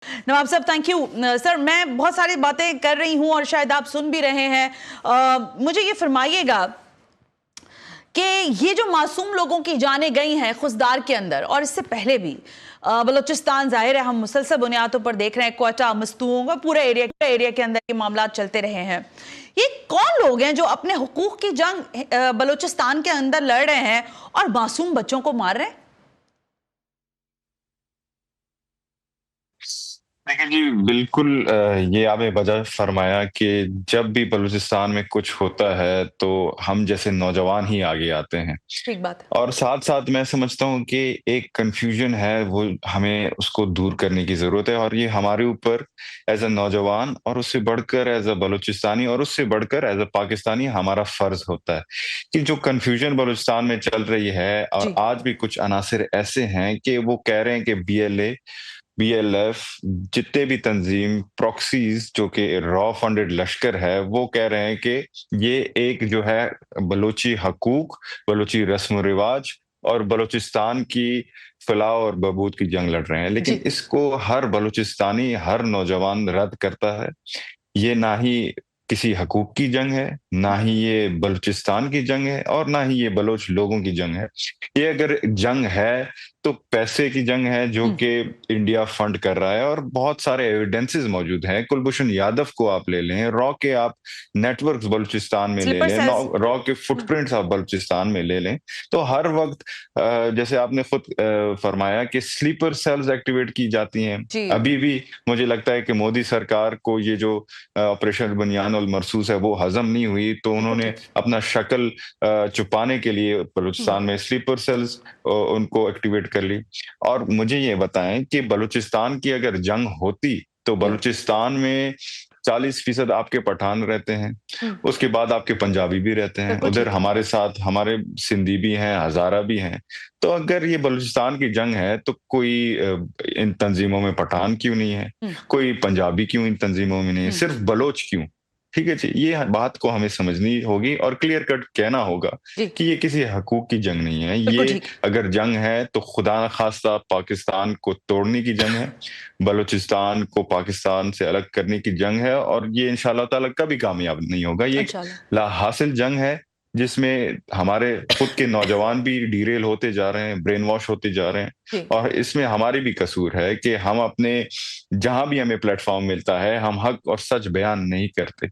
नवाब साहब, thank you. Sir, मैं बहुत सारी बातें कर रही हूं और शायद आप सुन भी रहे हैं। मुझे ये फरमाइएगा कि ये जो मासूम लोगों की जानें गई हैं खुशदार के अंदर, और इससे पहले भी बलूचिस्तान, जाहिर है हम मुसलसल बुनियादों पर देख रहे हैं, क्वेटा, मस्तूंग, पूरे एरिया के अंदर ये मामला चलते रहे हैं। ये कौन लोग हैं जो अपने हुकूक की जंग बलूचिस्तान के अंदर लड़ रहे हैं और मासूम बच्चों को मार रहे हैं? देखिए जी, बिल्कुल ये आपने वजह फरमाया कि जब भी बलूचिस्तान में कुछ होता है तो हम जैसे नौजवान ही आगे आते हैं। ठीक बात है। और साथ-साथ मैं समझता हूँ कि एक कन्फ्यूजन है, वो हमें उसको दूर करने की ज़रूरत है, और ये हमारे ऊपर एज़ अ नौजवान, और उससे बढ़कर एज़ अ बलूचिस्तानी, और उससे बढ़कर एज़ अ पाकिस्तानी हमारा फ़र्ज़ होता है कि जो कन्फ्यूजन बलूचिस्तान में चल रही है, और जी। आज भी कुछ अनासिर ऐसे हैं कि वो कह रहे हैं कि बीएलए, बीएलएफ, जितने भी तंजीम प्रॉक्सीज जो कि रॉ फंडेड लश्कर है, वो कह रहे हैं कि ये एक जो है बलूची हकूक, बलूची रस्म रिवाज और बलूचिस्तान की फलाह और बहबूद की जंग लड़ रहे हैं। लेकिन जी। इसको हर बलूचिस्तानी, हर नौजवान रद्द करता है। ये ना ही किसी हकूक की जंग है, ना ही ये बलूचिस्तान की जंग है, और ना ही ये बलोच लोगों की जंग है। ये अगर जंग है तो पैसे की जंग है, जो कि इंडिया फंड कर रहा है, और बहुत सारे एविडेंसेस मौजूद हैं। कुलभूषण यादव को आप ले लें, रॉ के आप नेटवर्क्स बलूचिस्तान में ले स्लीपर लें, सेल्स। रॉ के फुटप्रिंट्स आप बलूचिस्तान में ले लें, तो हर वक्त जैसे आपने खुद फरमाया कि स्लीपर सेल्स एक्टिवेट की जाती हैं। जी। अभी भी मुझे लगता है कि मोदी सरकार को ये जो ऑपरेशन बनियान और मरसूस है वो हजम नहीं हुई, तो बिल्कुल उन्होंने ठीक। अपना शक्ल छुपाने के लिए बलूचिस्तान में स्लीपर सेल्स उनको एक्टिवेट कर ली। और मुझे ये बताएं कि बलूचिस्तान की अगर जंग होती तो बलूचिस्तान में 40% आपके पठान रहते हैं, उसके बाद आपके पंजाबी भी रहते हैं, बिल्कुल उधर ठीक। हमारे साथ हमारे सिंधी भी हैं, हज़ारा भी हैं। तो अगर ये बलूचिस्तान की जंग है तो कोई इन तंजीमों में पठान क्यों नहीं है? कोई पंजाबी क्यों इन तंजीमों में नहीं है? सिर्फ बलोच क्यों? ठीक है जी, ये बात को हमें समझनी होगी और क्लियर कट कहना होगा जी। कि ये किसी हकूक की जंग नहीं है। बिल्कुल ये ठीक। अगर जंग है तो खुदा न खास्ता पाकिस्तान को तोड़ने की जंग है, बलूचिस्तान को पाकिस्तान से अलग करने की जंग है, और ये इंशाअल्लाह ताला कभी कामयाब नहीं होगा। ये एक इंशाल्लाह। लाहासिल जंग है, जिसमें हमारे खुद के नौजवान भी डीरेल होते जा रहे हैं, ब्रेन वॉश होते जा रहे हैं, जी। और इसमें हमारी भी कसूर है कि हम अपने जहां भी हमें प्लेटफॉर्म मिलता है, हम हक और सच बयान नहीं करते।